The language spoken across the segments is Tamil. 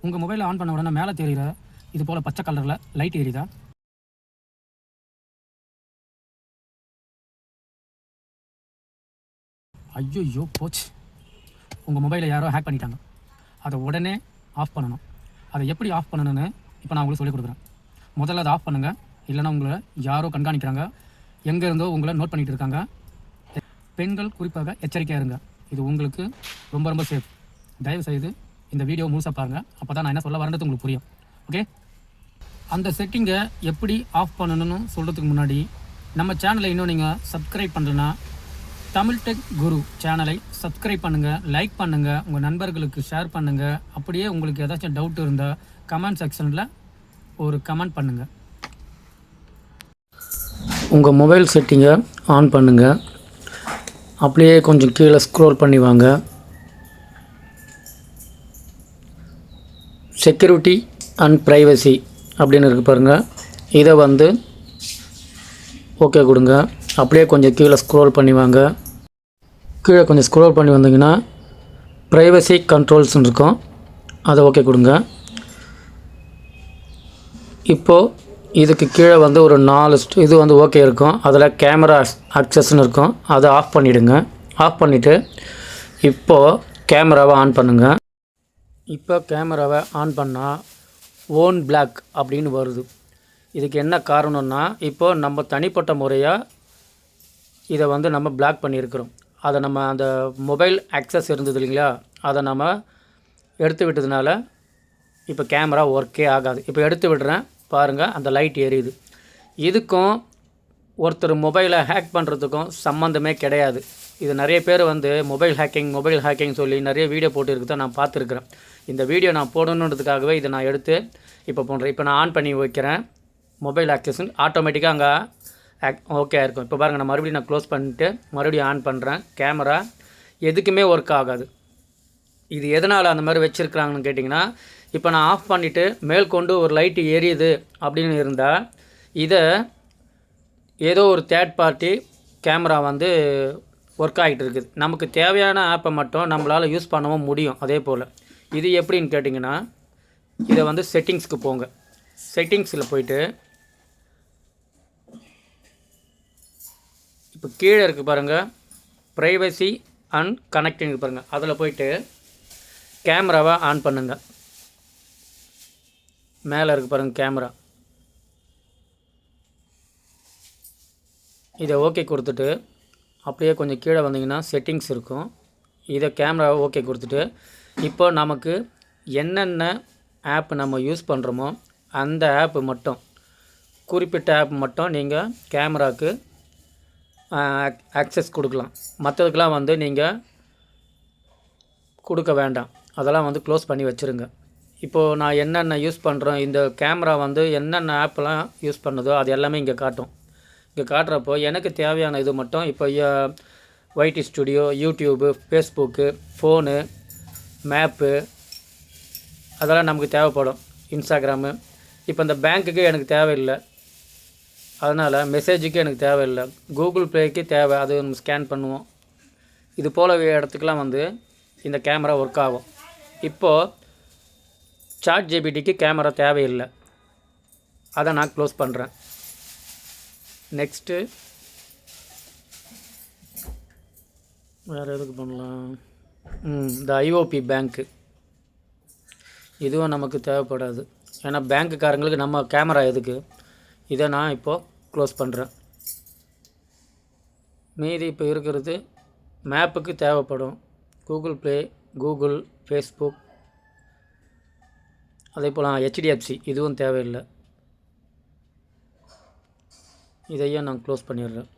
உங்கள் மொபைலில் ஆன் பண்ண உடனே மேலே தெரிகிற இது போல் பச்சை கலரில் லைட் எரியுதா? ஐயோ போச்சு, உங்கள் மொபைலை யாரோ ஹேக் பண்ணிட்டாங்க. அதை உடனே ஆஃப் பண்ணணும். அதை எப்படி ஆஃப் பண்ணணுன்னு இப்போ நான் உங்களுக்கு சொல்லிக் கொடுக்குறேன். முதல்ல அதை ஆஃப் பண்ணுங்கள், இல்லைனா உங்களை யாரோ கண்காணிக்கிறாங்க, எங்கே இருந்தோ உங்களை நோட் பண்ணிகிட்டு இருக்காங்க. பெண்கள் குறிப்பாக எச்சரிக்கையாக இருங்க, இது உங்களுக்கு ரொம்ப ரொம்ப சேஃப். தயவுசெய்து இந்த வீடியோ முழுசாக பாருங்கள், அப்போ தான் நான் என்ன சொல்ல வரேன்றது உங்களுக்கு புரியும். ஓகே, அந்த செட்டிங்கை எப்படி ஆஃப் பண்ணணும்னு சொல்கிறதுக்கு முன்னாடி நம்ம சேனலை இன்னும் நீங்கள் சப்ஸ்கிரைப் பண்ணலன்னா தமிழ் டெக் குரு சேனலை சப்ஸ்கிரைப் பண்ணுங்கள், லைக் பண்ணுங்கள், உங்கள் நண்பர்களுக்கு ஷேர் பண்ணுங்கள். அப்படியே உங்களுக்கு ஏதாச்சும் டவுட் இருந்தால் கமெண்ட் செக்ஷனில் ஒரு கமெண்ட் பண்ணுங்கள். உங்கள் மொபைல் செட்டிங்கை ஆன் பண்ணுங்கள். அப்படியே கொஞ்சம் கீழே ஸ்க்ரோல் பண்ணி வாங்க. செக்யூரிட்டி அண்ட் ப்ரைவசி அப்படின்னு இருக்குது பாருங்கள், இதை ஓகே கொடுங்க. அப்படியே கொஞ்சம் கீழே ஸ்க்ரோல் பண்ணி வாங்க. கீழே கொஞ்சம் ஸ்க்ரோல் பண்ணி வந்தீங்கன்னா ப்ரைவசி கண்ட்ரோல்ஸ்னு இருக்கும், அதை ஓகே கொடுங்க. இப்போது இதுக்கு கீழே ஒரு 4 இது ஓகே இருக்கும். அதில் கேமரா அக்சஸ்ன்னு இருக்கும், அதை ஆஃப் பண்ணிவிடுங்க. ஆஃப் பண்ணிவிட்டு இப்போது கேமராவை ஆன் பண்ணுங்கள். இப்போ கேமராவை ஆன் பண்ணால் ஓன் பிளாக் அப்படின்னு வருது. இதுக்கு என்ன காரணம்னா, இப்போது நம்ம தனிப்பட்ட முறையாக இதை நம்ம பிளாக் பண்ணியிருக்கிறோம். அதை நம்ம அந்த மொபைல் ஆக்சஸ் இருந்தது இல்லைங்களா, அதை நம்ம எடுத்து விட்டதுனால இப்போ கேமரா ஒர்க்கே ஆகாது. இப்போ எடுத்து விடுறேன் பாருங்கள், அந்த லைட் எரியுது. இதுக்கும் ஒருத்தர் மொபைலை ஹேக் பண்ணுறதுக்கும் சம்மந்தமே கிடையாது. இது நிறைய பேர் மொபைல் ஹேக்கிங் சொல்லி நிறைய வீடியோ போட்டு இருக்குதான் நான் பார்த்துருக்குறேன். இந்த வீடியோ நான் போடணுன்றதுக்காகவே இதை நான் எடுத்து இப்போ போடுறேன். இப்போ நான் ஆன் பண்ணி வைக்கிறேன். மொபைல் ஆக்சஸ் ஆட்டோமேட்டிக்காக அங்கே ஓகே இருக்கும். இப்போ பாருங்கள், நான் மறுபடியும் க்ளோஸ் பண்ணிட்டு மறுபடியும் ஆன் பண்ணுறேன். கேமரா எதுக்குமே ஒர்க் ஆகாது. இது எதனால் அந்த மாதிரி வச்சுருக்குறாங்கன்னு கேட்டிங்கன்னா, இப்போ நான் ஆஃப் பண்ணிவிட்டு மேல் கொண்டு ஒரு லைட்டு எரியுது அப்படின்னு இருந்தால் இதை ஏதோ ஒரு தேர்ட் பார்ட்டி கேமரா ஒர்க் ஆகிட்டு இருக்குது. நமக்கு தேவையான ஆப்பை மட்டும் நம்மளால் யூஸ் பண்ணவும் முடியும். அதே போல் இது எப்படின்னு கேட்டிங்கன்னா, இதை செட்டிங்ஸ்க்கு போங்க. செட்டிங்ஸில் போயிட்டு இப்போ கீழே இருக்குது பாருங்கள், ப்ரைவசி அண்ட் கனெக்டிங் பாருங்கள், அதில் போயிட்டு கேமராவை ஆன் பண்ணுங்கள். மேலே இருக்குது பாருங்கள் கேமரா, இதை ஓகே கொடுத்துட்டு அப்படியே கொஞ்சம் கீழே வந்தீங்கன்னா செட்டிங்ஸ் இருக்கும். இதை கேமராவை ஓகே கொடுத்துட்டு இப்போ நமக்கு என்னென்ன ஆப் நம்ம யூஸ் பண்ணுறோமோ அந்த ஆப்பு மட்டும், குறிப்பிட்ட ஆப் மட்டும் நீங்கள் கேமராவுக்கு ஆக்சஸ் கொடுக்கலாம். மற்றதுக்கெலாம் நீங்கள் கொடுக்க வேண்டாம். அதெல்லாம் க்ளோஸ் பண்ணி வச்சுருங்க. இப்போது நான் என்னென்ன யூஸ் பண்ணுறோம், இந்த கேமரா என்னென்ன ஆப்பெல்லாம் யூஸ் பண்ணுதோ அது எல்லாமே இங்கே காட்டும். இங்கே காட்டுறப்போ எனக்கு தேவையான இது மட்டும், இப்போ வைடி studio, YouTube, Facebook, phone, map, அதெல்லாம் நமக்கு தேவைப்படும். இன்ஸ்டாகிராமு. இப்போ இந்த பேங்க்குக்கு எனக்கு தேவையில்லை, அதனால் மெசேஜுக்கு எனக்கு தேவையில்லை. கூகுள் ப்ளேக்கு தேவை, அது நம்ம ஸ்கேன் பண்ணுவோம். இது போல் இடத்துக்கெலாம் இந்த கேமரா ஒர்க் ஆகும். இப்போது சாட் ஜிபிடிக்கு கேமரா தேவையில்லை, அதை நான் க்ளோஸ் பண்ணுறேன். நெக்ஸ்ட்டு வேறு எதுக்கு பண்ணலாம், இந்த ஐஓபி பேங்க்கு, இதுவும் நமக்கு தேவைப்படாது. ஏன்னா பேங்க்குக்காரங்களுக்கு நம்ம கேமரா எதுக்கு, இதை நான் இப்போது க்ளோஸ் பண்ணுறேன். மீதி இப்போ இருக்கிறது மேப்புக்கு தேவைப்படும். கூகுள் ப்ளே, கூகுள், ஃபேஸ்புக், அதே போல் ஹெச்டிஎஃப்சி, இதுவும் தேவையில்லை. இதையும் நான் க்ளோஸ் பண்ணிடுறேன்.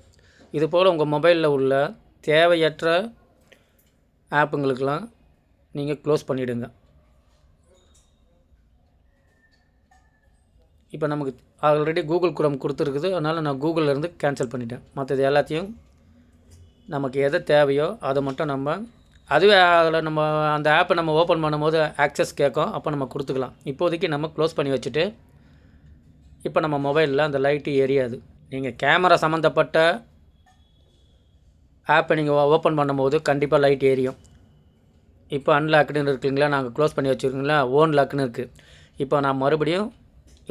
இது போல் உங்கள் மொபைலில் உள்ள தேவையற்ற ஆப்புங்களுக்கெல்லாம் நீங்கள் க்ளோஸ் பண்ணிவிடுங்க. இப்போ நமக்கு ஆல்ரெடி கூகுள் குரோம் கொடுத்துருக்குது, அதனால் நான் கூகுளிலேருந்து கேன்சல் பண்ணிட்டேன். மற்றது எல்லாத்தையும் நமக்கு எது தேவையோ அதை மட்டும் அதுவே அதில் நம்ம அந்த ஆப்பை நம்ம ஓப்பன் பண்ணும்போது ஆக்சஸ் கேட்கும், அப்போ நம்ம கொடுத்துக்கலாம். இப்போதைக்கு நம்ம க்ளோஸ் பண்ணி வச்சுட்டு இப்போ நம்ம மொபைலில் அந்த லைட்டு எரியாது. நீங்கள் கேமரா சம்மந்தப்பட்ட ஆப்பை நீங்கள் ஓப்பன் பண்ணும்போது கண்டிப்பாக லைட் எரியும். இப்போ அன்லாக்குன்னு இருக்குங்களா, நாங்கள் க்ளோஸ் பண்ணி வச்சுருக்கீங்களா, ஓன் லாக்குன்னு இருக்குது. இப்போ நான் மறுபடியும்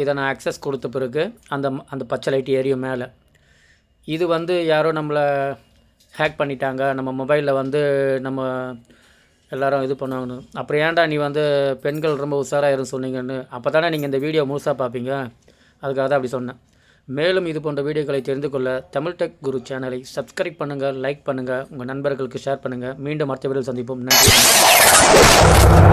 இதை நான் அக்சஸ் கொடுத்த பிறகு அந்த பச்சை லைட் எரியும் மேலே. இது வந்து யாரோ நம்மளை ஹேக் பண்ணிட்டாங்க, நம்ம மொபைலில் வந்து நம்ம எல்லோரும் இது பண்ணுவாங்கன்னு. அப்புறம் ஏன்டா நீ வந்து பெண்கள் ரொம்ப உஷாராக சொன்னீங்கன்னு. அப்போ தானே நீங்கள் இந்த வீடியோ முழுசாக பார்ப்பீங்க, அதுக்காக தான் அப்படி சொன்னேன். மேலும் இது போன்ற வீடியோக்களை தெரிந்து கொள்ள தமிழ் டெக் குரு சேனலை சப்ஸ்கிரைப் பண்ணுங்கள், லைக் பண்ணுங்கள், உங்கள் நண்பர்களுக்கு ஷேர் பண்ணுங்கள். மீண்டும் அடுத்த வீடியோவில் சந்திப்போம். நன்றி.